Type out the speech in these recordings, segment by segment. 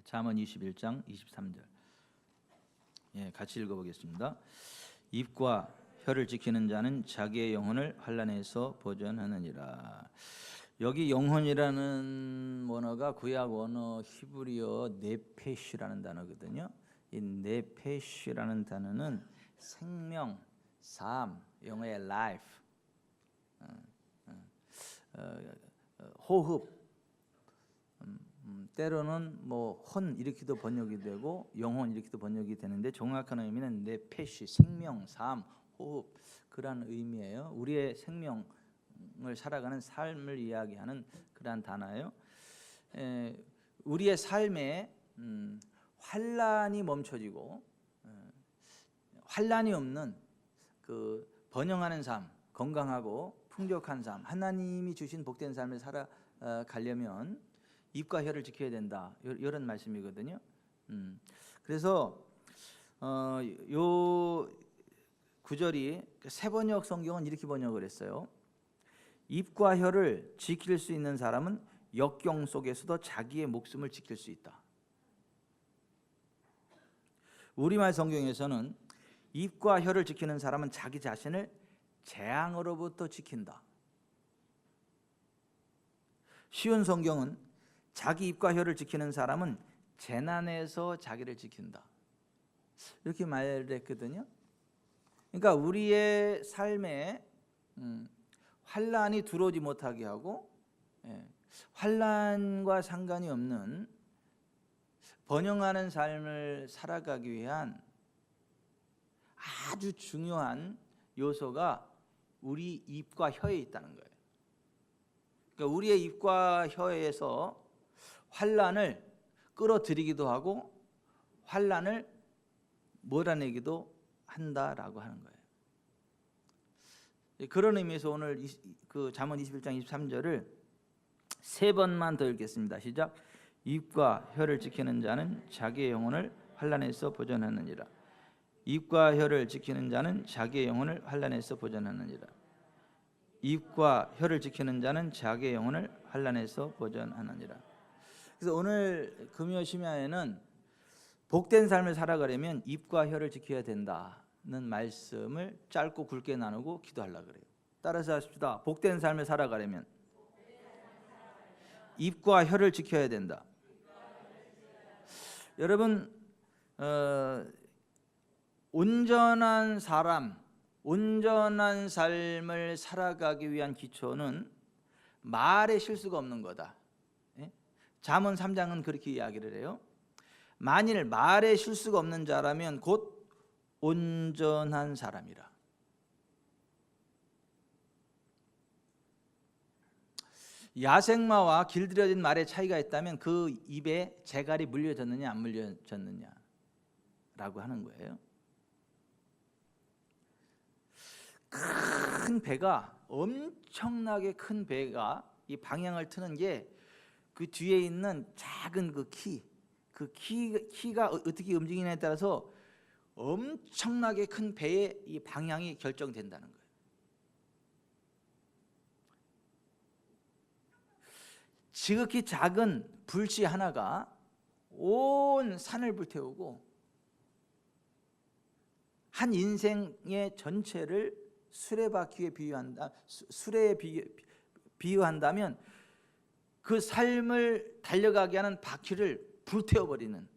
잠언 21장 23절. 같이 읽어보겠습니다. 입과 혀를 지키는 자는 자기의 영혼을 환난에서 보전하느니라. 여기 영혼이라는 원어가 구약 원어 히브리어 네페시라는 단어거든요. 이 네페시라는 단어는 생명, 삶, 영어의 life, 호흡, 때로는 혼 이렇게도 번역이 되고 영혼 이렇게도 번역이 되는데 정확한 의미는 네페시, 생명, 삶, 호흡, 그런 의미예요. 우리의 생명을 살아가는 삶을 이야기하는 그러한 단어예요. 우리의 삶에 환난이 멈춰지고 환난이 없는 그 번영하는 삶, 건강하고 풍족한 삶, 하나님이 주신 복된 삶을 살아가려면 입과 혀를 지켜야 된다, 이런 말씀이거든요. 그래서 요 구절이 새번역 성경은 이렇게 번역을 했어요. 입과 혀를 지킬 수 있는 사람은 역경 속에서도 자기의 목숨을 지킬 수 있다. 우리말 성경에서는 입과 혀를 지키는 사람은 자기 자신을 재앙으로부터 지킨다. 쉬운 성경은 자기 입과 혀를 지키는 사람은 재난에서 자기를 지킨다, 이렇게 말했거든요. 그러니까 우리의 삶에 환난이 들어오지 못하게 하고 환난과 상관이 없는 번영하는 삶을 살아가기 위한 아주 중요한 요소가 우리 입과 혀에 있다는 거예요. 그러니까 우리의 입과 혀에서 환난을 끌어들이기도 하고 환난을 몰아내기도 한다라고 하는 거예요. 그런 의미에서 오늘 그 잠언 21장 23절을 세 번만 더 읽겠습니다. 시작. 입과 혀를 지키는 자는 자기의 영혼을 환난에서 보전하느니라. 입과 혀를 지키는 자는 자기의 영혼을 환난에서 보전하느니라. 입과 혀를 지키는 자는 자기의 영혼을 환난에서 보전하느니라. 그래서 오늘 금요 심야에는 복된 삶을 살아가려면 입과 혀를 지켜야 된다는 말씀을 짧고 굵게 나누고 기도하려고 그래요. 따라서 하십시다. 복된 삶을 살아가려면 입과 혀를 지켜야 된다. 여러분, 온전한 사람, 온전한 삶을 살아가기 위한 기초는 말에 실수가 없는 거다. 잠언 3장은 그렇게 이야기를 해요. 만일 말에 실수가 없는 자라면 곧 온전한 사람이라. 야생마와 길들여진 말의 차이가 있다면 그 입에 재갈이 물려졌느냐 안 물려졌느냐 라고 하는 거예요. 큰 배가, 엄청나게 큰 배가 이 방향을 트는 게 그 뒤에 있는 작은 그 키가 어떻게 움직이냐에 따라서 엄청나게 큰 배의 이 방향이 결정된다는 거예요. 지극히 작은 불씨 하나가 온 산을 불태우고 한 인생의 전체를 수레바퀴에 비유한다면 그 삶을 달려가게 하는 바퀴를 불태워버리는,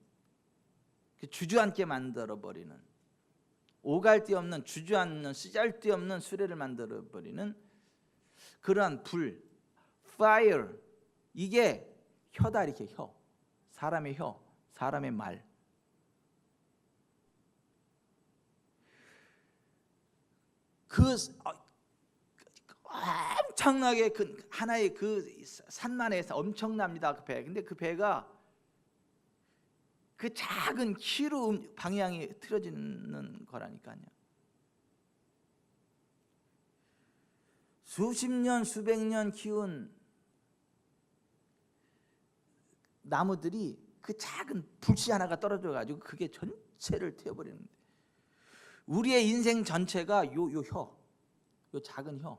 주저앉게 만들어버리는, 오갈 데 없는, 주저앉는, 쓰잘데 없는 수레를 만들어버리는 그러한 불, fire, 이게 혀다. 이렇게 혀, 사람의 혀, 사람의 말. 그 엄청나게 큰 하나의 그 산만해서 엄청납니다. 그 배. 근데 그 배가 그 작은 키로 방향이 틀어지는 거라니까요. 수십 년, 수백 년 키운 나무들이 그 작은 불씨 하나가 떨어져 가지고 그게 전체를 태워버리는데, 우리의 인생 전체가 요 작은 혀,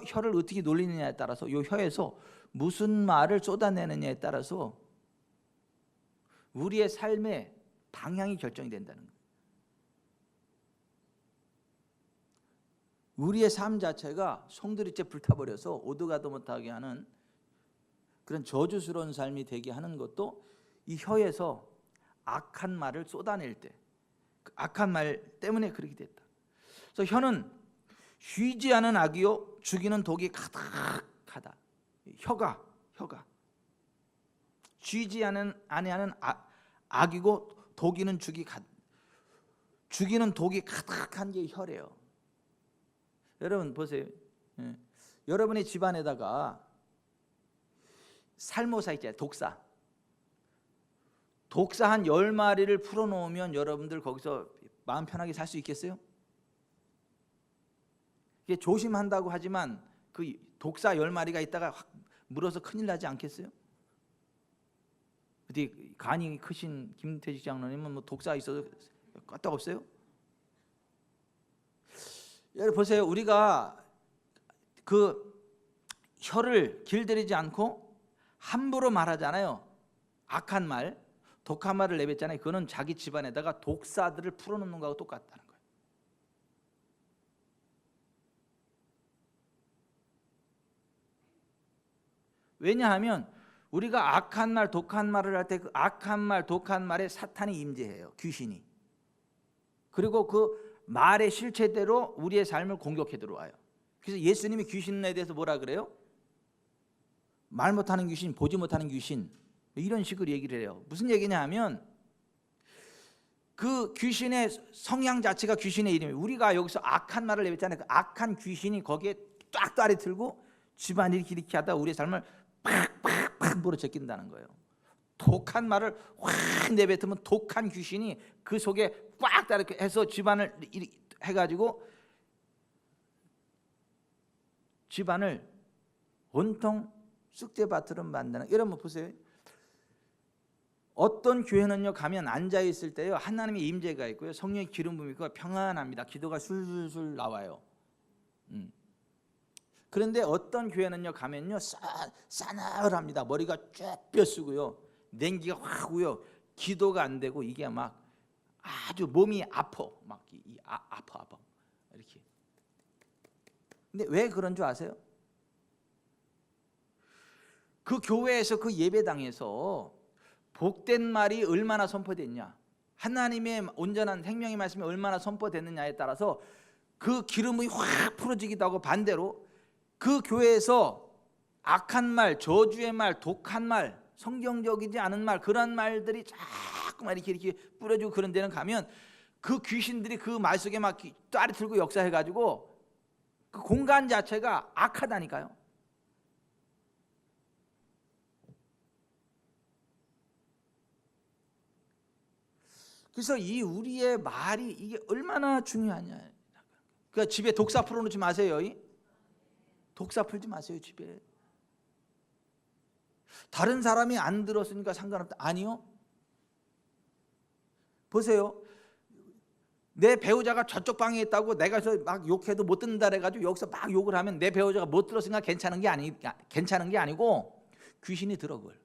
혀를 어떻게 놀리느냐에 따라서, 요 혀에서 무슨 말을 쏟아내느냐에 따라서 우리의 삶의 방향이 결정이 된다는 거예요. 우리의 삶 자체가 송두리째 불타버려서 오도가도 못하게 하는 그런 저주스러운 삶이 되게 하는 것도 이 혀에서 악한 말을 쏟아낼 때, 그 악한 말 때문에 그렇게 됐다. 그래서 혀는 쉬지 않은 악이요 죽이는 독이 가득하다. 혀가 쉬지 아니하는 악이고 죽이는 독이 가득한 게 혀래요. 여러분 보세요. 여러분의 집안에다가 살모사 있잖아요. 독사 한 10마리를 풀어놓으면 여러분들 거기서 마음 편하게 살 수 있겠어요? 이게 조심한다고 하지만 그 독사 10마리가 있다가 확 물어서 큰일 나지 않겠어요? 어디 간이 크신 김태식 장로님은 뭐 독사 있어도 껐다 없어요? 여러분 보세요. 우리가 그 혀를 길들이지 않고 함부로 말하잖아요. 악한 말, 독한 말을 내뱉잖아요. 그거는 자기 집안에다가 독사들을 풀어놓는 거하고 똑같다는 거예요. 왜냐하면 우리가 악한 말, 독한 말을 할 때 그 악한 말, 독한 말에 사탄이 임재해요. 귀신이. 그리고 그 말의 실체대로 우리의 삶을 공격해 들어와요. 그래서 예수님이 귀신에 대해서 뭐라 그래요? 말 못하는 귀신, 보지 못하는 귀신, 이런 식으로 얘기를 해요. 무슨 얘기냐 하면 그 귀신의 성향 자체가 귀신의 이름이에요. 우리가 여기서 악한 말을 내뱉잖아요. 그 악한 귀신이 거기에 쫙 다리 들고 집안 이렇게 하다 우리의 삶을 팍팍팍 물어 제낀다는 거예요. 독한 말을 확 내뱉으면 독한 귀신이 그 속에 꽉 다 이렇게 해서 집안을 해가지고 집안을 온통 쑥대밭으로 만드는. 여러분 보세요. 어떤 교회는요 가면 앉아 있을 때요 하나님의 임재가 있고요 성령의 기름 부음이 있고 평안합니다. 기도가 술술 나와요. 그런데 어떤 교회는요 가면요 싸늘합니다. 머리가 쭉 뼈쓰고요 냉기가 확 오요. 기도가 안 되고 이게 막 아주 몸이 아파 아파 이렇게. 근데 왜 그런 줄 아세요? 그 교회에서 그 예배당에서 복된 말이 얼마나 선포됐냐, 하나님의 온전한 생명의 말씀이 얼마나 선포됐느냐에 따라서 그 기름이 확 풀어지기도 하고, 반대로 그 교회에서 악한 말, 저주의 말, 독한 말, 성경적이지 않은 말, 그런 말들이 자꾸만 이렇게 뿌려지고 그런 데는 가면 그 귀신들이 그 말 속에 막 따리 들고 역사해가지고 그 공간 자체가 악하다니까요. 그래서 이 우리의 말이 이게 얼마나 중요하냐. 그러니까 집에 독사 풀어놓지 마세요. 독사 풀지 마세요 집에. 다른 사람이 안 들었으니까 상관없다. 아니요. 보세요. 내 배우자가 저쪽 방에 있다고 내가 막 욕해도 못 듣는다 그래가지고 여기서 막 욕을 하면 내 배우자가 못 들었으니까 괜찮은 게 아니고 귀신이 들어 그걸.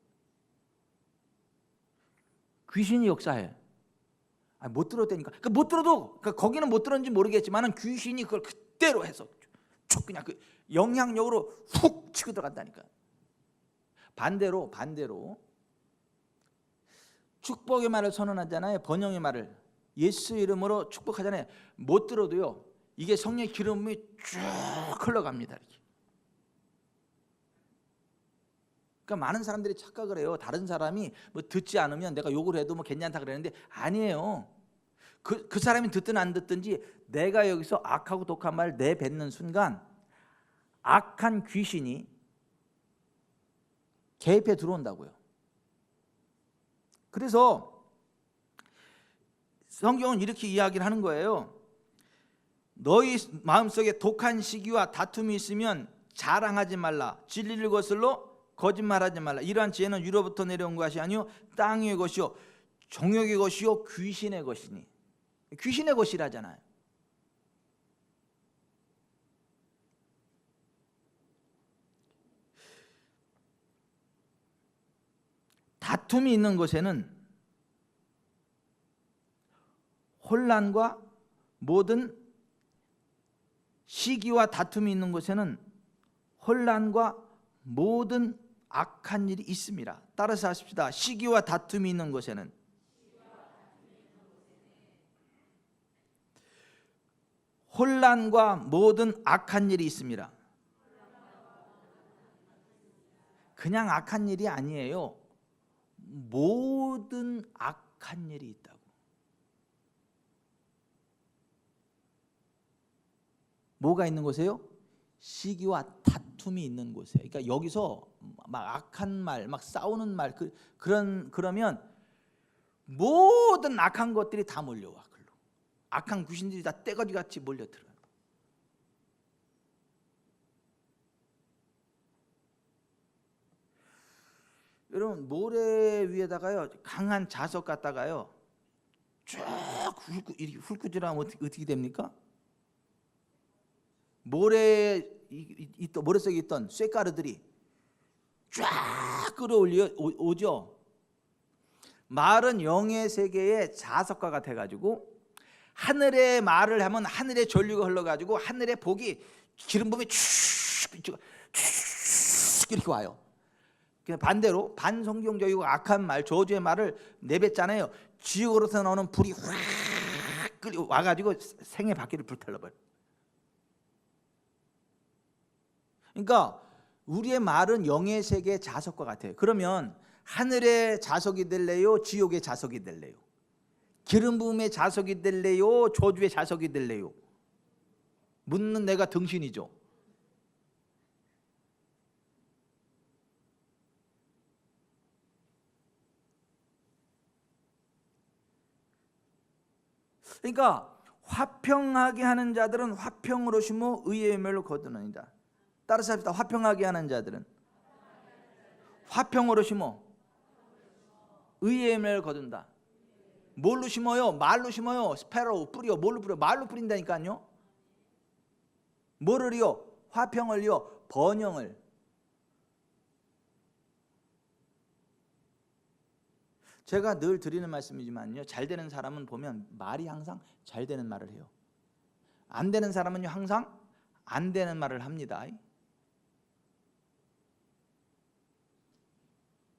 귀신이 역사해. 못 들었다니까. 그러니까 못 들어도 거기는 못 들었는지 모르겠지만은 귀신이 그걸 그대로 해서 그냥 그 영향력으로 훅 치고 들어간다니까. 반대로 축복의 말을 선언하잖아요. 번영의 말을 예수 이름으로 축복하잖아요. 못 들어도요 이게 성령의 기름이 쭉 흘러갑니다. 이렇게. 그러니까 많은 사람들이 착각을 해요. 다른 사람이 뭐 듣지 않으면 내가 욕을 해도 뭐 괜찮다 그러는데 아니에요. 그 사람이 듣든 안 듣든지 내가 여기서 악하고 독한 말을 내뱉는 순간 악한 귀신이 개입해 들어온다고요. 그래서 성경은 이렇게 이야기를 하는 거예요. 너희 마음속에 독한 시기와 다툼이 있으면 자랑하지 말라. 진리를 거슬러 거짓말하지 말라. 이러한 지혜는 위로부터 내려온 것이 아니요 땅의 것이요 정욕의 것이요 귀신의 것이니. 귀신의 것이라잖아요. 다툼이 있는 곳에는 혼란과 모든 시기와 다툼이 있는 곳에는 혼란과 모든 악한 일이 있습니다. 따라서 하십시다. 시기와 다툼이 있는 곳에는 혼란과 모든 악한 일이 있습니다. 그냥 악한 일이 아니에요. 모든 악한 일이 있다고. 뭐가 있는 곳이에요? 시기와 다툼이 있는 곳에. 그러니까 여기서 막 악한 말, 막 싸우는 말, 그러면 모든 악한 것들이 다 몰려와. 글로. 악한 귀신들이 다 떼거지 같이 몰려들어요. 여러분, 모래 위에다가요 강한 자석 갖다가요 쫙 훑고지라면 어떻게 됩니까? 모래 속에 있던 쇳가루들이 쫙 끌어오죠. 말은 영의 세계의 자석과 같아가지고 하늘에 말을 하면 하늘의 전류가 흘러가지고 하늘의 복이 기름 부음이 쭉 이렇게 와요. 반대로 반성경적이고 악한 말, 저주의 말을 내뱉잖아요. 지옥으로서 나오는 불이 확 와가지고 생의 바퀴를 불태워버려요. 그러니까 우리의 말은 영의 세계의 자석과 같아요. 그러면 하늘의 자석이 될래요? 지옥의 자석이 될래요? 기름 부음의 자석이 될래요? 저주의 자석이 될래요? 묻는 내가 등신이죠. 그러니까 화평하게 하는 자들은 화평으로 심어 의의 열매를 거두느니라. 따라서 합시다. 화평하게 하는 자들은 화평으로 심어 의의 열매를 거둔다. 뭘로 심어요? 말로 심어요. 스페로 뿌려. 뭘로 뿌려? 말로 뿌린다니까요. 뭐를요? 화평을요. 번영을. 제가 늘 드리는 말씀이지만요, 잘 되는 사람은 보면 말이 항상 잘 되는 말을 해요. 안 되는 사람은요 항상 안 되는 말을 합니다.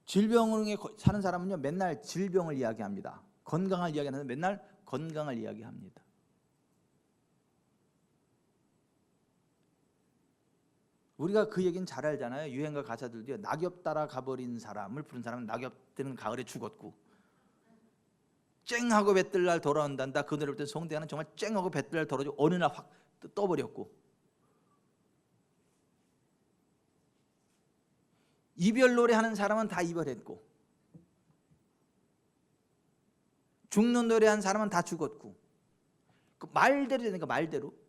질병으로 사는 사람은요 맨날 질병을 이야기합니다. 건강을 이야기하는데 맨날 건강을 이야기합니다. 우리가 그 얘기는 잘 알잖아요. 유행가 가사들도요. 낙엽 따라 가버린 사람을 부른 사람은 낙엽 뜨는 가을에 죽었고 쨍하고 배뜰 날 돌아온단다. 그 노래부터 송대하는 정말 쨍하고 배뜰 날 돌아오고 어느 날 확 떠버렸고, 이별 노래하는 사람은 다 이별했고, 죽는 노래하는 사람은 다 죽었고, 그 말대로 되니까 말대로.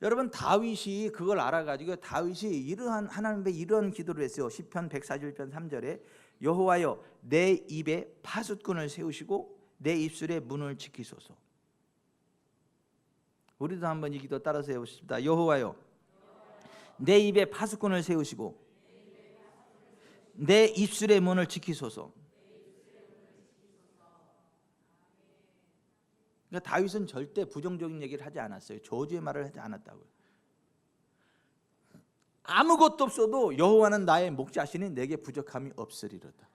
여러분, 다윗이 그걸 알아가지고 다윗이 이러한 하나님의 이러한 기도를 했어요. 시편 141편 3절에 여호와여 내 입에 파수꾼을 세우시고 내 입술에 문을 지키소서. 우리도 한번 이 기도 따라서 해보십시다. 여호와여 내 입에 파수꾼을 세우시고 내 입술의 문을 지키소서. 그러니까 다윗은 절대 부정적인 얘기를 하지 않았어요. 저주의 말을 하지 않았다고요. 아무것도 없어도 여호와는 나의 목자시니 내게 부족함이 없으리로다.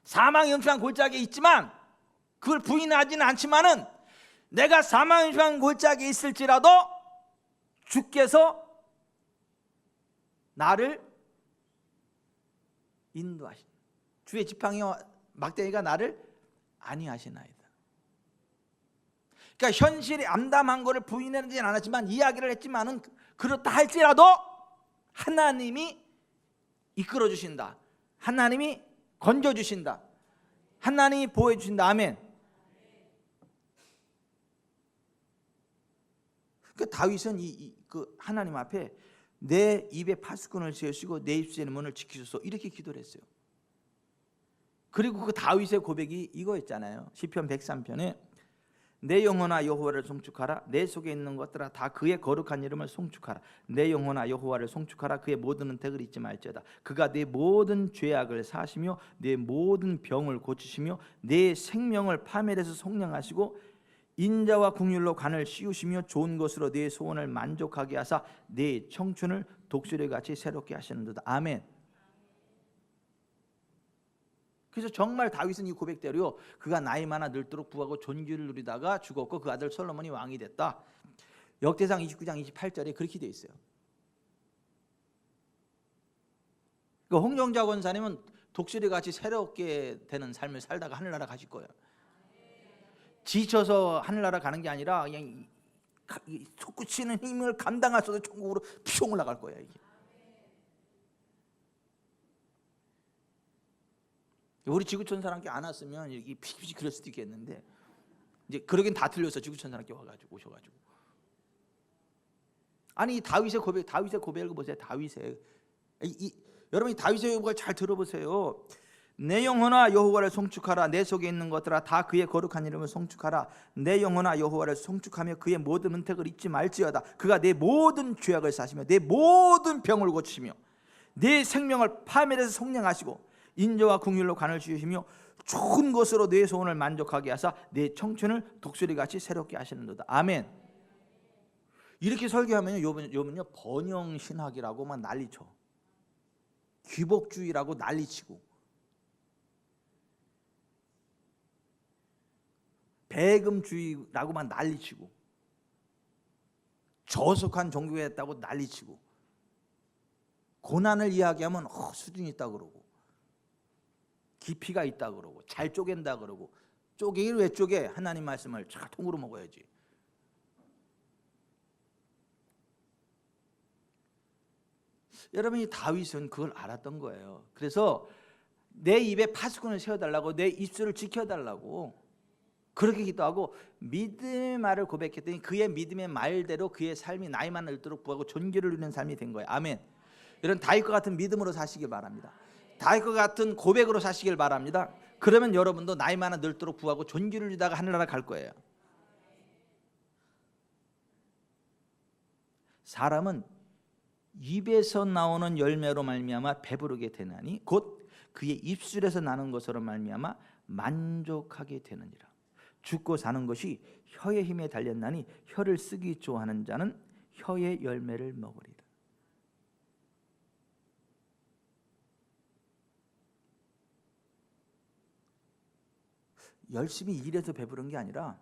사망 영창 골짜기에 있지만 그걸 부인하지는 않지만은 내가 사망 영창 골짜기에 있을지라도 주께서 나를 인도하신, 주의 지팡이와 막대기가 나를 안위하시나이다. 그러니까 현실이 암담한 것을 부인하지는 않았지만 이야기를 했지만은 그렇다 할지라도 하나님이 이끌어 주신다. 하나님이 건져 주신다. 하나님이 보호해 주신다. 아멘. 그 다윗은 그 하나님 앞에 내 입에 파수꾼을 세우시고 내 입술의 문을 지키소서 이렇게 기도를 했어요. 그리고 그 다윗의 고백이 이거였잖아요. 시편 103편에 내 영혼아 여호와를 송축하라. 내 속에 있는 것들아 다 그의 거룩한 이름을 송축하라. 내 영혼아 여호와를 송축하라. 그의 모든 은택을 잊지 말지어다. 그가 내 모든 죄악을 사시며 내 모든 병을 고치시며 내 생명을 파멸해서 속량하시고 인자와 긍휼로 간을 씌우시며 좋은 것으로 내 소원을 만족하게 하사 내 청춘을 독수리같이 새롭게 하시는도다. 아멘. 그래서 정말 다윗은 이 고백대로요, 그가 나이 많아 늙도록 부하고 존귀를 누리다가 죽었고 그 아들 솔로몬이 왕이 됐다. 역대상 29장 28절에 그렇게 되어 있어요. 그러니까 홍정자 권사님은 독수리같이 새롭게 되는 삶을 살다가 하늘나라 가실 거예요. 지쳐서 하늘나라 가는 게 아니라 그냥 솟구치는 힘을 감당할 수 없는 천국으로 퓨 올라갈 거야. 이게. 우리 지구촌 사람께 안 왔으면 이게 피피피 그럴 수도 있겠는데 이제 그러긴 다 틀렸어. 지구촌 사람께 와가지고 오셔가지고 아니 다윗의 고백을 보세요. 여러분이 다윗의 고백을 잘 들어보세요. 내 영혼아 여호와를 송축하라. 내 속에 있는 것들아 다 그의 거룩한 이름을 송축하라. 내 영혼아 여호와를 송축하며 그의 모든 은택을 잊지 말지어다. 그가 내 모든 죄악을 사시며 내 모든 병을 고치시며 내 생명을 파멸해서 속량하시고 인자와 긍휼로 간을 씌우시며 좋은 것으로 내 소원을 만족하게 하사 내 청춘을 독수리같이 새롭게 하시는도다. 아멘. 이렇게 설교하면 요번요 번영신학이라고 막 난리쳐. 귀복주의라고 난리치고 배금주의라고 막 난리치고 저속한 종교가 있다고 난리치고 고난을 이야기하면 수준이 있다 그러고 깊이가 있다 그러고 잘 쪼갠다 그러고 쪼개기를 왜 쪼개? 하나님 말씀을 잘 통으로 먹어야지. 여러분이 다윗은 그걸 알았던 거예요. 그래서 내 입에 파수꾼을 세워달라고 내 입술을 지켜달라고 그렇게 기도하고 믿음의 말을 고백했더니 그의 믿음의 말대로 그의 삶이 나이 많아 늙도록 부하고 존귀를 누리는 삶이 된 거예요. 아멘. 이런 다윗과 같은 믿음으로 사시길 바랍니다. 다윗과 같은 고백으로 사시길 바랍니다. 그러면 여러분도 나이 많아 늙도록 부하고 존귀를 누리다가 하늘나라 갈 거예요. 사람은 입에서 나오는 열매로 말미암아 배부르게 되나니 곧 그의 입술에서 나는 것으로 말미암아 만족하게 되느니라. 죽고 사는 것이 혀의 힘에 달렸나니 혀를 쓰기 좋아하는 자는 혀의 열매를 먹으리라. 열심히 일해서 배부른 게 아니라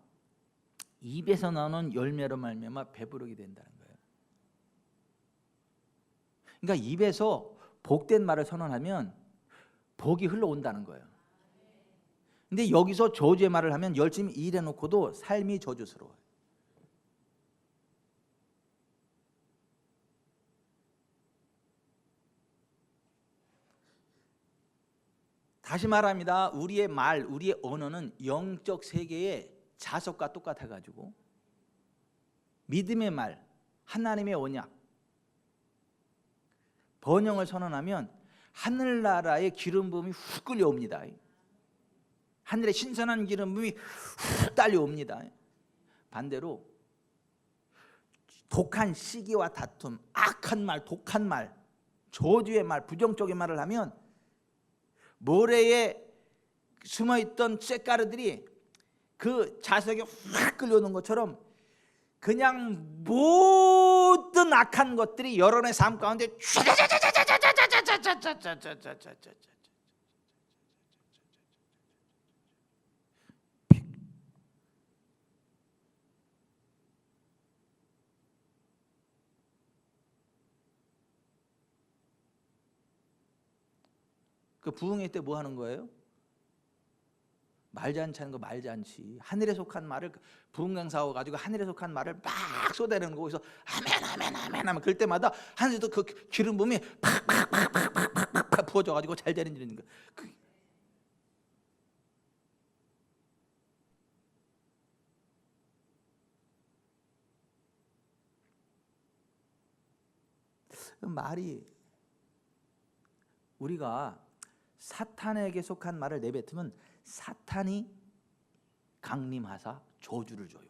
입에서 나오는 열매로 말미암아 배부르게 된다는 거예요. 그러니까 입에서 복된 말을 선언하면 복이 흘러온다는 거예요. 근데 여기서 저주의 말을 하면 열심히 일해놓고도 삶이 저주스러워요. 다시 말합니다. 우리의 말, 우리의 언어는 영적 세계의 자석과 똑같아가지고 믿음의 말, 하나님의 언약, 번영을 선언하면 하늘나라의 기름 부음이 훅 끌려옵니다. 하늘의 신선한 기름 부음이 훅 딸려옵니다. 반대로 독한 시기와 다툼, 악한 말, 독한 말, 저주의 말, 부정적인 말을 하면 모래에 숨어있던 쇳가루들이 그 자석에 확 끌려오는 것처럼 그냥 모든 악한 것들이 여러분의 삶 가운데 그 부흥회 때 뭐 하는 거예요? 말잔치 하는 거. 말잔치. 하늘에 속한 말을 부흥 강사하고 가지고 하늘에 속한 말을 막 쏟아내는 거기서 아멘 아멘 아멘 하면 그럴 때마다 하늘에도 그 기름 부음이 팍팍팍팍팍팍 부어져 가지고 잘 되는 일인 거. 말이 우리가 사탄에게 속한 말을 내뱉으면 사탄이 강림하사 저주를 줘요.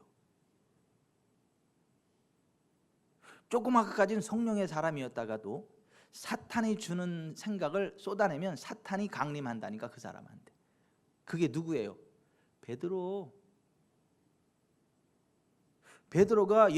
조금 아까까지는 성령의 사람이었다가도 사탄이 주는 생각을 쏟아내면 사탄이 강림한다니까, 그 사람한테. 그게 누구예요? 베드로가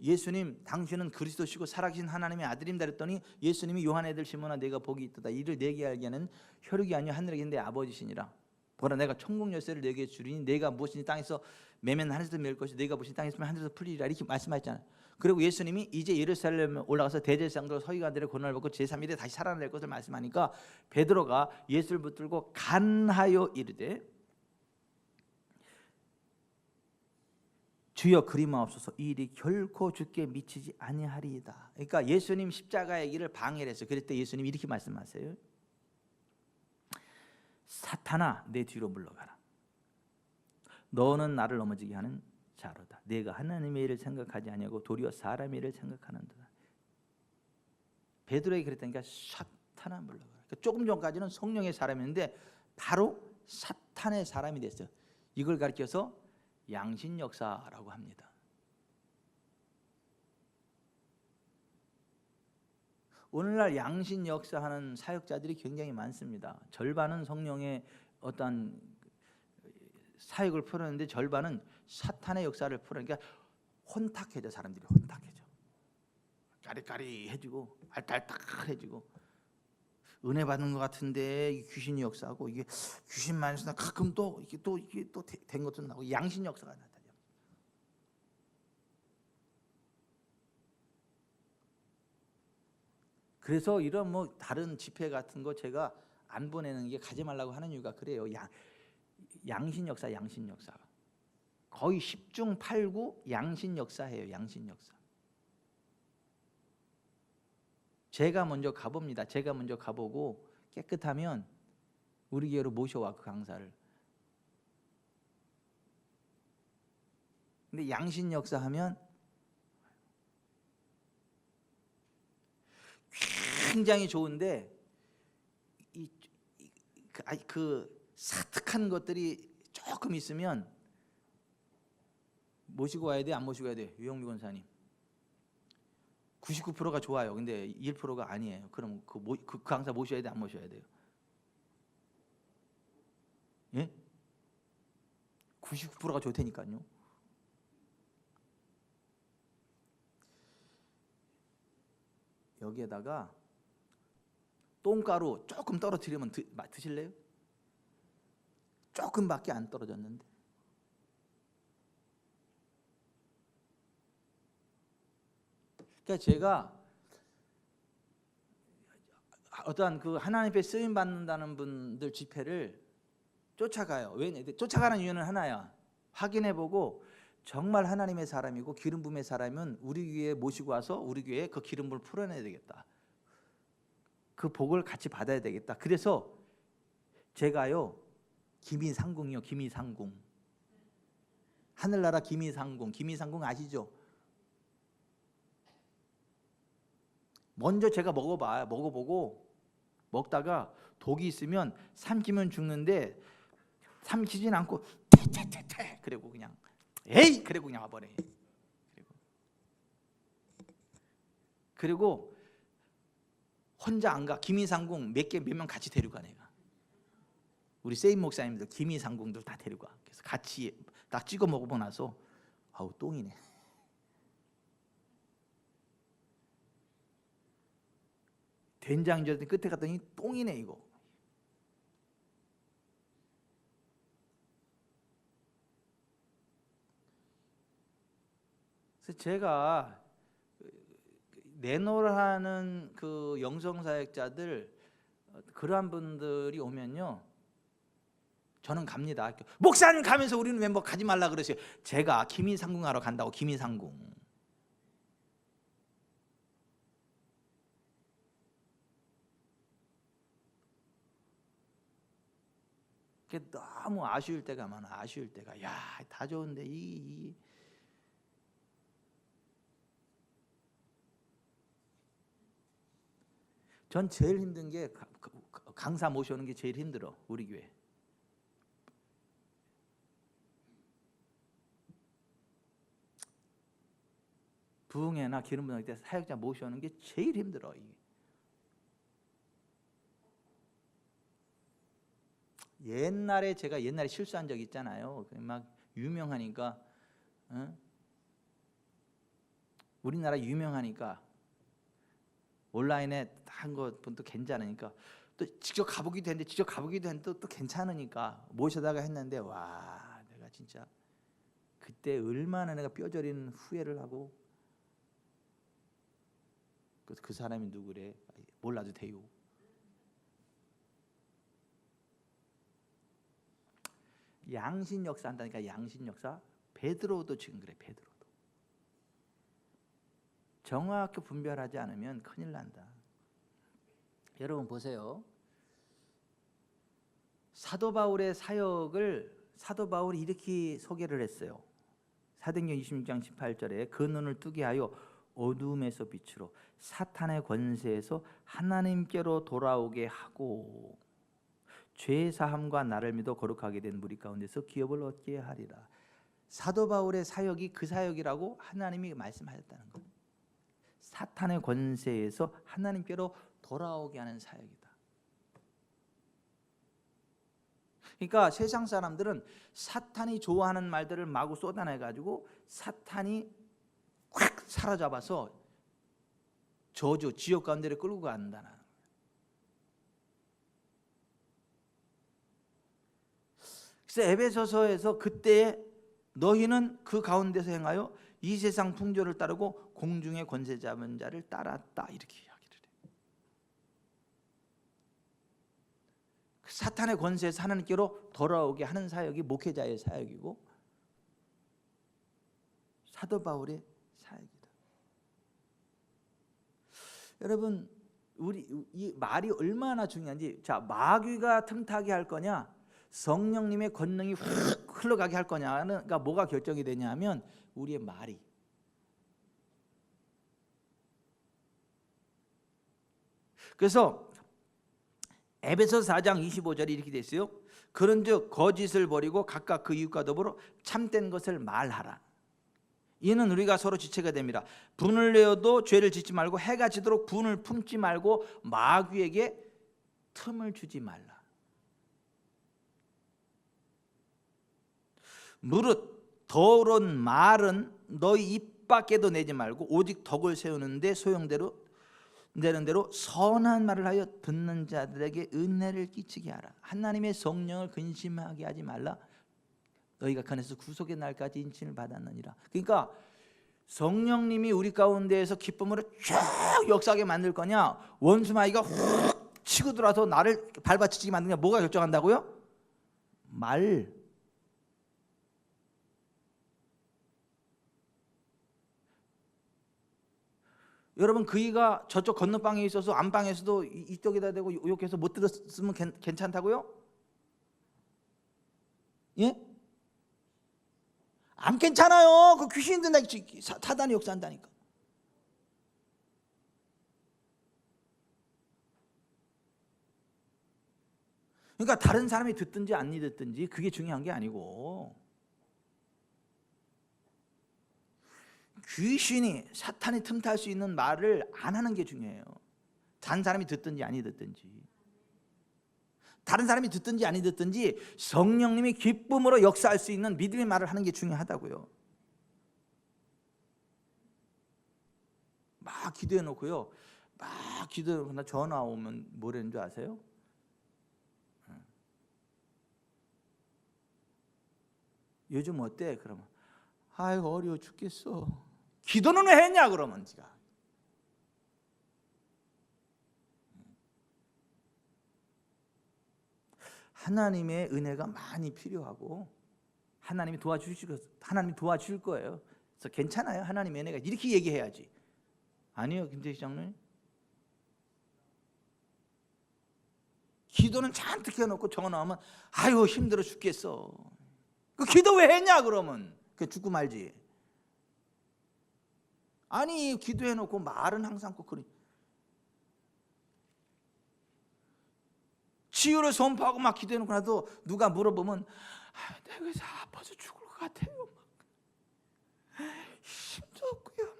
예수님 당신은 그리스도시고 살아계신 하나님의 아들입니다 그랬더니 예수님이 요한의 아들 시몬아 내가 복이 있도다. 이를 내게 알게 하는 혈육이 아니요 하늘에 계신 내 아버지시니라. 보라 내가 천국 열쇠를 내게 주리니 내가 무엇이니 땅에서 매면 하늘에서 맬 것이 내가 무엇이니 땅에서 매면 하늘에서 풀리리라. 이렇게 말씀하셨잖아요. 그리고 예수님이 이제 예루살렘에 올라가서 대제사장들 서기관들의 고난을 받고 제3일에 다시 살아날 것을 말씀하니까 베드로가 예수를 붙들고 간하여 이르되 주여 그리마옵소서 이 일이 결코 주께 미치지 아니하리이다. 그러니까 예수님 십자가의 길을 방해를 했어요. 그럴 때 예수님이 이렇게 말씀하세요. 사탄아 내 뒤로 물러가라. 너는 나를 넘어지게 하는 자로다. 내가 하나님의 일을 생각하지 아니하고 도리어 사람의 일을 생각하는도다. 베드로에게 그랬다니까 사탄아 물러가라. 그러니까 조금 전까지는 성령의 사람이었는데 바로 사탄의 사람이 됐어요. 이걸 가리켜서 양신역사라고 합니다. 오늘날 양신역사하는 사역자들이 굉장히 많습니다. 절반은 성령의 어떤 사역을 풀어내는데 절반은 사탄의 역사를 풀어내니까 혼탁해져. 사람들이 혼탁해져. 까리까리해지고 알딸딸해지고 은혜 받는 것 같은데 귀신이 역사하고 이게 귀신만 있으나 가끔 또 이게 또 된 것도 나오고 양신 역사가 나타나요. 그래서 이런 뭐 다른 집회 같은 거 제가 안 보내는 게 가지 말라고 하는 이유가 그래요. 양신 역사, 양신 역사 거의 10중 8구 양신 역사예요. 양신 역사. 제가 먼저 가봅니다. 제가 먼저 가보고 깨끗하면 우리 교회로 모셔와 그 강사를. 근데 양신 역사 하면 굉장히 좋은데 그 사특한 것들이 조금 있으면 모시고 와야 돼, 안 모시고 와야 돼? 유영미 권사님 99%가 좋아요. 근데 1%가 아니에요. 그럼 그 강사 모셔야 돼, 안 모셔야 돼요? 예? 99%가 좋다니까요. 여기에다가 똥가루 조금 떨어뜨리면 드실래요? 조금밖에 안 떨어졌는데. 그러니까 제가 어떠한 그 하나님 앞에 쓰임 받는다는 분들 집회를 쫓아가요. 왜? 쫓아가는 이유는 하나야. 확인해보고 정말 하나님의 사람이고 기름 부음의 사람은 우리 교회에 모시고 와서 우리 교회에 그 기름 부음을 풀어내야 되겠다. 그 복을 같이 받아야 되겠다. 그래서 제가요 기미상궁이요. 기미상궁. 하늘나라 기미상궁. 기미상궁 아시죠? 먼저 제가 먹어보고 먹다가 독이 있으면 삼키면 죽는데 삼키진 않고 퇴퇴퇴퇴 그리고 그냥 에이 그리고 그냥 와버려. 그리고 혼자 안 가. 기미상궁 몇 명 같이 데리고 가. 내가 우리 세임 목사님들 기미상궁들 다 데리고 와. 그래서 같이 딱 찍어 먹어보고 나서 아우 똥이네. 된장젓 끝에 갔더니 똥이네 이거. 그래서 제가 내노라는 그 영성사역자들 그러한 분들이 오면요 저는 갑니다. 목사님 가면서 우리는 왜 뭐 가지 말라 그러세요? 제가 기미상궁하러 간다고. 기미상궁. 너무 아쉬울 때가 많아. 아쉬울 때가. 야, 다 좋은데 전 제일 힘든 게 강사 모셔오는 게 제일 힘들어. 우리 교회. 부흥회나 기름 부을 때 사역자 모셔오는 게 제일 힘들어. 옛날에 제가 실수한 적 있잖아요. 막 유명하니까, 우리나라 유명하니까 온라인에 한 것도 괜찮으니까 또 직접 가보기도 했는데 또 괜찮으니까 모셔다가 했는데, 와, 내가 진짜 그때 얼마나 내가 뼈저리는 후회를 하고. 그 사람이 누구래? 몰라도 돼요. 양신 역사 한다니까. 양신 역사. 베드로도 지금 그래. 베드로도 정확히 분별하지 않으면 큰일 난다. 여러분 보세요. 사도 바울의 사역을 사도 바울이 이렇게 소개를 했어요. 사도행전 26장 18절에 그 눈을 뜨게 하여 어둠에서 빛으로 사탄의 권세에서 하나님께로 돌아오게 하고 죄 사함과 나를 믿어 거룩하게 된 무리 가운데서 기업을 얻게 하리라. 사도 바울의 사역이 그 사역이라고 하나님이 말씀하셨다는 거예요. 사탄의 권세에서 하나님께로 돌아오게 하는 사역이다. 그러니까 세상 사람들은 사탄이 좋아하는 말들을 마구 쏟아내가지고 사탄이 확 사로잡아서 저주, 지옥 가운데를 끌고 간다는. 그래서 에베소서에서 그때 너희는 그 가운데서 행하여 이 세상 풍조를 따르고 공중의 권세 잡은 자를 따랐다, 이렇게 이야기를 해요. 사탄의 권세에서 하나님께로 돌아오게 하는 사역이 목회자의 사역이고 사도 바울의 사역이다. 여러분, 우리 이 말이 얼마나 중요한지. 자, 마귀가 틈타게 할 거냐, 성령님의 권능이 훅 흘러가게 할 거냐는, 그러니까 뭐가 결정이 되냐면 우리의 말이. 그래서 에베소서 4장 25절에 이렇게 돼 있어요. 그런즉 거짓을 버리고 각각 그 이웃과 더불어 참된 것을 말하라. 이는 우리가 서로 지체가 됩니다. 분을 내어도 죄를 짓지 말고 해가 지도록 분을 품지 말고 마귀에게 틈을 주지 말라. 무릇 더러운 말은 너희 입 밖에도 내지 말고 오직 덕을 세우는데 소용대로 내는 대로 선한 말을 하여 듣는 자들에게 은혜를 끼치게 하라. 하나님의 성령을 근심하게 하지 말라. 너희가 그에서 구속의 날까지 인침을 받았느니라. 그러니까 성령님이 우리 가운데에서 기쁨으로 쫙 역사하게 만들 거냐, 원수마귀가 훅 치고 들어와서 나를 밟아치게 만드냐, 뭐가 결정한다고요? 말. 여러분, 그이가 저쪽 건너방에 있어서 안방에서도 이쪽에다 대고 욕해서 못 들었으면 괜찮다고요? 예? 안 괜찮아요. 그 귀신이 든다, 사단이 역사한다니까. 그러니까 다른 사람이 듣든지 안 듣든지 그게 중요한 게 아니고, 귀신이, 사탄이 틈탈 수 있는 말을 안 하는 게 중요해요. 다른 사람이 듣든지 아니 듣든지, 다른 사람이 듣든지 아니 듣든지 성령님이 기쁨으로 역사할 수 있는 믿음의 말을 하는 게 중요하다고요. 막 기도해 놓고요, 막 기도해 놓고 전화 오면 뭐라는 줄 아세요? 요즘 어때? 그러면 아이고 어려워 죽겠어. 기도는 왜 했냐 그러면. 네가 하나님의 은혜가 많이 필요하고 하나님이 도와줄 거예요. 그래서 괜찮아요. 하나님의 은혜가, 이렇게 얘기해야지. 아니요, 김태희 장로님. 기도는 잔뜩 해놓고 전화하면 아유 힘들어 죽겠어. 그 기도 왜 했냐 그러면. 그 죽고 말지. 아니, 기도해놓고 말은 항상 꼭 그래. 치유를 선포하고 막 기도해놓고 나도 누가 물어보면 내가 이제 아파서 죽을 것 같아요. 힘도 없고요.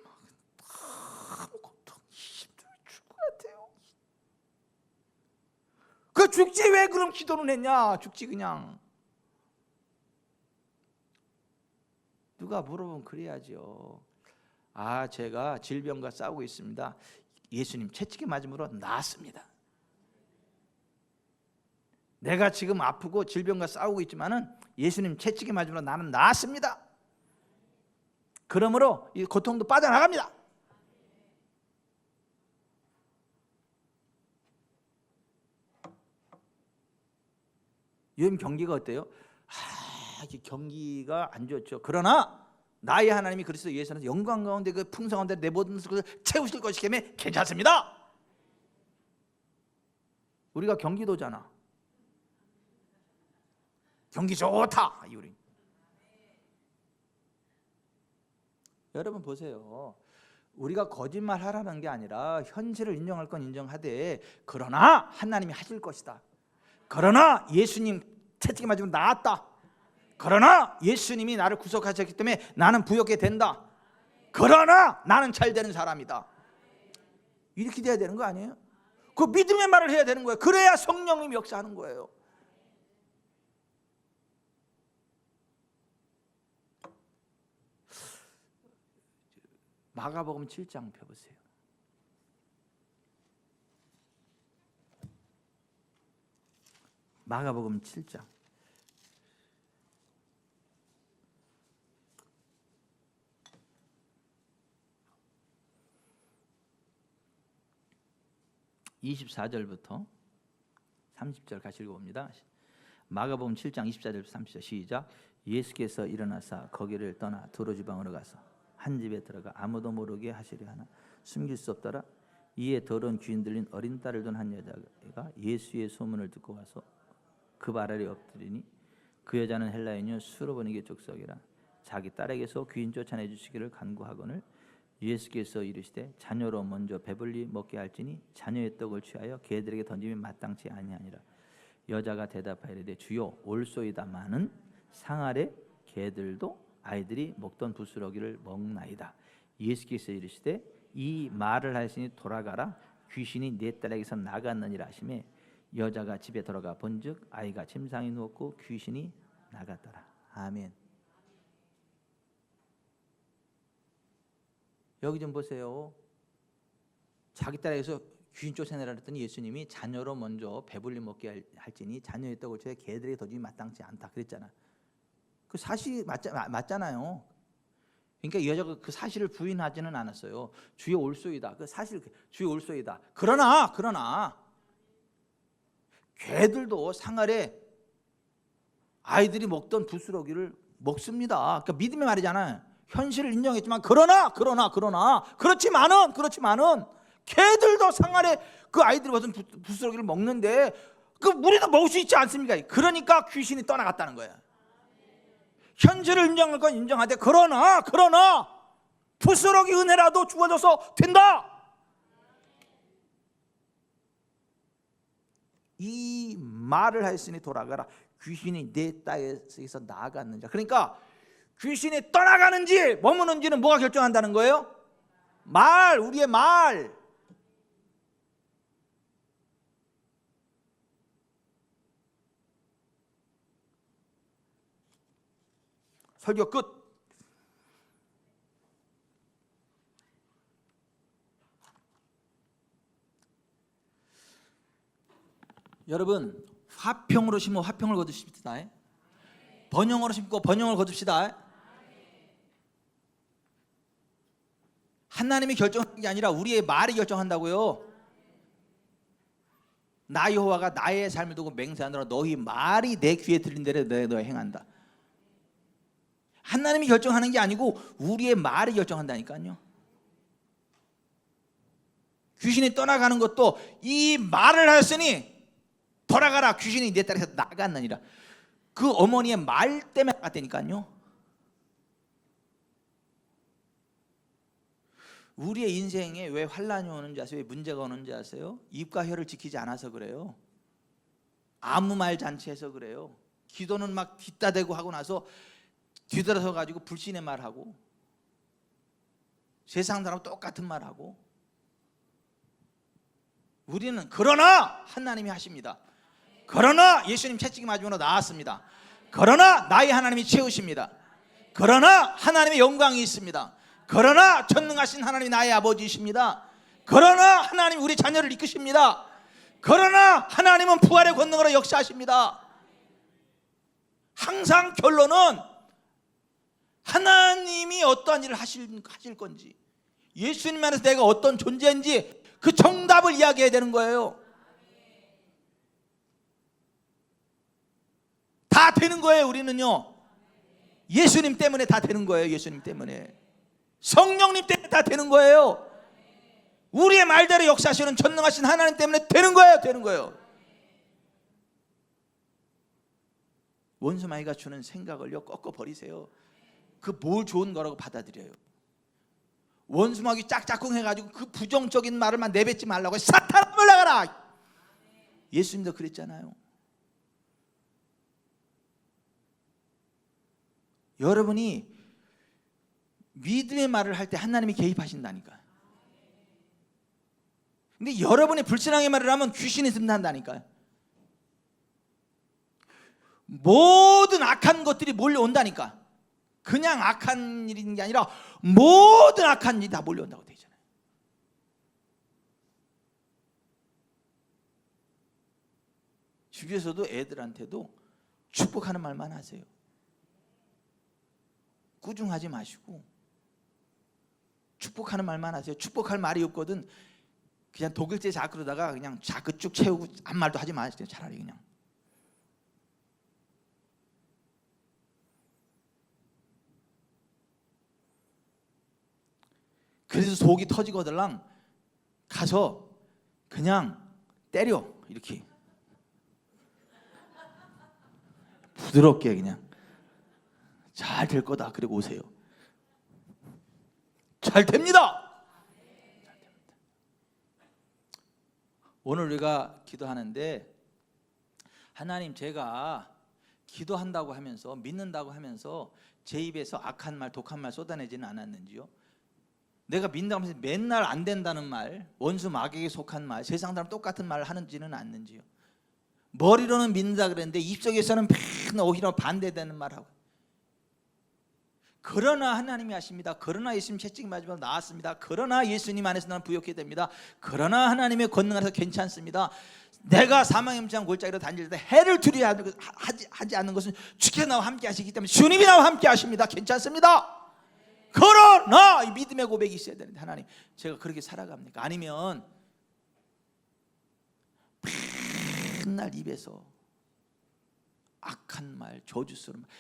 죽지 왜 그럼 기도는 했냐? 죽지 그냥. 누가 물어보면 그래야죠. 아, 제가 질병과 싸우고 있습니다. 예수님 채찍에 맞음으로 나았습니다. 내가 지금 아프고 질병과 싸우고 있지만은 예수님 채찍에 맞음으로 나는 나았습니다. 그러므로 이 고통도 빠져나갑니다. 요즘 경기가 어때요? 경기가 안 좋죠. 그러나 나의 하나님이 그리스도 예수는 영광 가운데 그 풍성한 데 내 모든 것을 채우실 것이기 때문에 괜찮습니다. 우리가 경기도잖아. 경기 좋다. 우리. 여러분 보세요. 우리가 거짓말 하라는 게 아니라 현실을 인정할 건 인정하되, 그러나 하나님이 하실 것이다. 그러나 예수님 채찍에 맞으면 나았다. 그러나 예수님이 나를 구속하셨기 때문에 나는 부욕게 된다. 그러나 나는 잘 되는 사람이다. 이렇게 돼야 되는 거 아니에요? 그 믿음의 말을 해야 되는 거예요. 그래야 성령님이 역사하는 거예요. 마가복음 7장 펴보세요. 마가복음 7장. (24절부터) (30절) 같이 읽어봅니다. 마가복음 7장 24절부터 30절 시작. 예수께서 일어나사 거기를 떠나 두로 지방으로 가서 한 집에 들어가 아무도 모르게 하시려 하나 숨길 수 없더라. 이에 더러운 귀신 들린 어린 딸을 둔 한 여자가 예수의 소문을 듣고 와서 그 발 아래 엎드리니, 그 여자는 헬라인이요 수로보니게 족속이라. 자기 딸에게서 귀신 쫓아내 주시기를 간구하거늘 예수께서 이르시되 자녀로 먼저 배불리 먹게 할지니 자녀의 떡을 취하여 개들에게 던지면 마땅치 아니하니라. 여자가 대답하여 이르되 주여 올소이다마는 상 아래 개들도 아이들이 먹던 부스러기를 먹나이다. 예수께서 이르시되 이 말을 하시니 돌아가라, 귀신이 네 딸에게서 나갔느니라 하시매, 여자가 집에 돌아가 본즉 아이가 침상에 누웠고 귀신이 나갔더라. 아멘. 여기 좀 보세요. 자기 딸에게서 귀신 쫓아내라 했더니 예수님이 자녀로 먼저 배불리 먹게 할지니 자녀의 떡을 취해 개들에게 던지면 마땅치 않다 그랬잖아. 그 사실이 맞잖아요. 그러니까 이 여자가 그 사실을 부인하지는 않았어요. 주여 올소이다. 그 사실 주여 올소이다. 그러나 개들도 상 아래 아이들이 먹던 부스러기를 먹습니다. 그러니까 믿음의 말이잖아요. 현실을 인정했지만 그러나 그렇지만은 개들도 상 아래 그 아이들이 먹던 부스러기를 먹는데 그 우리도 먹을 수 있지 않습니까? 그러니까 귀신이 떠나갔다는 거예요. 현실을 인정할 건 인정하되 그러나 부스러기 은혜라도 주어져서 된다. 이 말을 하였으니 돌아가라, 귀신이 내 딸에게서 나갔는지. 그러니까 귀신이 떠나가는지 머무는지는 뭐가 결정한다는 거예요? 말, 우리의 말. 설교 끝. 여러분, 화평으로 심어 화평을 거두십시다. 번영으로 심고 번영을 거둡시다. 하나님이 결정하는 게 아니라 우리의 말이 결정한다고요. 나 여호와가 나의 삶을 두고 맹세하노라, 너희 말이 내 귀에 들린 대로 너희 행한다. 하나님이 결정하는 게 아니고 우리의 말이 결정한다니까요. 귀신이 떠나가는 것도 이 말을 하였으니 돌아가라, 귀신이 내 딸에서 나갔느니라. 그 어머니의 말 때문에 나갔다니까요. 우리의 인생에 왜 환란이 오는지 아세요? 왜 문제가 오는지 아세요? 입과 혀를 지키지 않아서 그래요. 아무 말 잔치해서 그래요. 기도는 막 뒷다 대고 하고 나서 뒤돌아서 가지고 불신의 말하고 세상 사람 똑같은 말하고. 우리는 그러나 하나님이 하십니다. 그러나 예수님 채찍이 맞으므로 나았습니다. 그러나 나의 하나님이 채우십니다. 그러나 하나님의 영광이 있습니다. 그러나 전능하신 하나님이 나의 아버지이십니다. 그러나 하나님 우리 자녀를 이끄십니다. 그러나 하나님은 부활의 권능으로 역사하십니다. 항상 결론은 하나님이 어떠한 일을 하실 건지, 예수님 안에서 내가 어떤 존재인지 그 정답을 이야기해야 되는 거예요. 다 되는 거예요. 우리는요, 예수님 때문에 다 되는 거예요. 예수님 때문에, 성령님 때문에 다 되는 거예요. 우리의 말대로 역사하시는 전능하신 하나님 때문에 되는 거예요. 되는 거예요. 원수마귀가 주는 생각을요 꺾어 버리세요. 그 뭘 좋은 거라고 받아들여요. 원수마귀 짝짝꿍 해가지고 그 부정적인 말을만 내뱉지 말라고, 사탄아 물러가라. 예수님도 그랬잖아요. 여러분이 믿음의 말을 할 때 하나님이 개입하신다니까. 근데 여러분이 불신앙의 말을 하면 귀신이 든다니까요. 모든 악한 것들이 몰려온다니까. 그냥 악한 일인 게 아니라 모든 악한 일이 다 몰려온다고 되어 있잖아요. 주위에서도 애들한테도 축복하는 말만 하세요. 꾸중하지 마시고 축복하는 말만 하세요. 축복할 말이 없거든 그냥 독일제 자크로다가 그냥 자크 쭉 채우고 한 말도 하지 마세요. 차라리 그냥. 그래서 속이 터지거들랑 가서 그냥 때려, 이렇게 부드럽게 그냥 잘 될 거다 그리고 오세요. 잘 됩니다. 오늘 우리가 기도하는데, 하나님 제가 기도한다고 하면서 믿는다고 하면서 제 입에서 악한 말 독한 말 쏟아내지는 않았는지요? 내가 믿는다고 하면서 맨날 안 된다는 말, 원수 마귀에게 속한 말, 세상 사람 똑같은 말을 하는지는 않는지요? 머리로는 믿는다 그랬는데 입속에서는 맨날 오히려 반대되는 말하고. 그러나 하나님이 하십니다. 그러나 예수님 채찍 맞으면 나았습니다. 그러나 예수님 안에서 나는 부욕해 됩니다. 그러나 하나님의 권능 안에서 괜찮습니다. 내가 사망의 문장 골짜기로 다닐 때 해를 두려워하지 않는 것은 주께서 나와 함께 하시기 때문에 주님이 나와 함께 하십니다. 괜찮습니다. 그러나 이 믿음의 고백이 있어야 되는데, 하나님 제가 그렇게 살아갑니까? 아니면 맨날 입에서 악한 말, 저주스러운 말,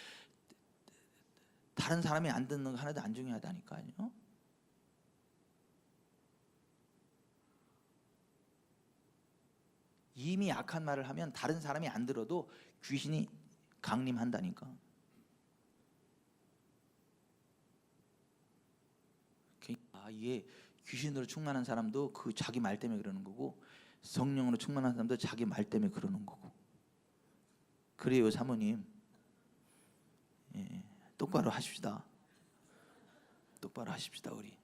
다른 사람이 안 듣는 거 하나도 안 중요하다니까요. 이미 악한 말을 하면 다른 사람이 안 들어도 귀신이 강림한다니까. 이게 귀신으로 충만한 사람도 그 자기 말 때문에 그러는 거고, 성령으로 충만한 사람도 자기 말 때문에 그러는 거고. 그래요 사모님, 똑바로 하십시다. 똑바로 하십시다. 우리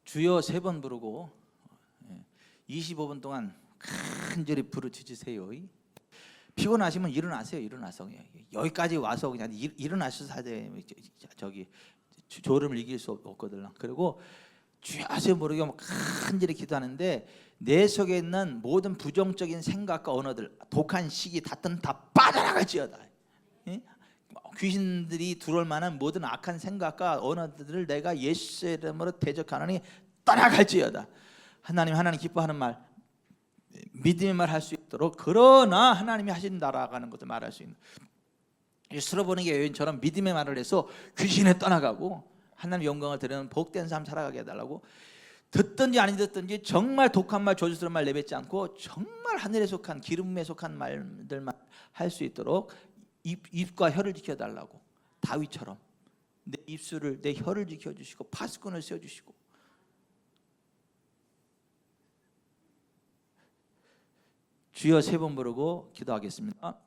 주여 3번 부르고 25분 동안 간절히 부르짖으세요. 피곤하시면 일어나세요. 일어나서 여기까지 와서 그냥 일어나셔서 하되 저기 졸음을 이길 수 없거든. 그리고 주여 하세요 모르게 간절히 기도하는데, 내 속에 있는 모든 부정적인 생각과 언어들, 독한 시기 닿든 다 빠져나갈지어다. 귀신들이 들어올 만한 모든 악한 생각과 언어들을 내가 예수의 이름으로 대적하노니 떠나갈지어다. 하나님 기뻐하는 말, 믿음의 말 할 수 있도록, 그러나 하나님이 하신다라고 하는 것을 말할 수 있는, 스로보니게 여인처럼 믿음의 말을 해서 귀신에 떠나가고 하나님 영광을 드리는 복된 삶 살아가게 해달라고. 듣든지 안 듣든지 정말 독한 말, 저주스러운 말 내뱉지 않고 정말 하늘에 속한, 기름에 속한 말들만 할 수 있도록 입과 혀를 지켜달라고. 다윗처럼 내 입술을, 내 혀를 지켜주시고 파수꾼을 세워주시고. 주여 3번 부르고 기도하겠습니다.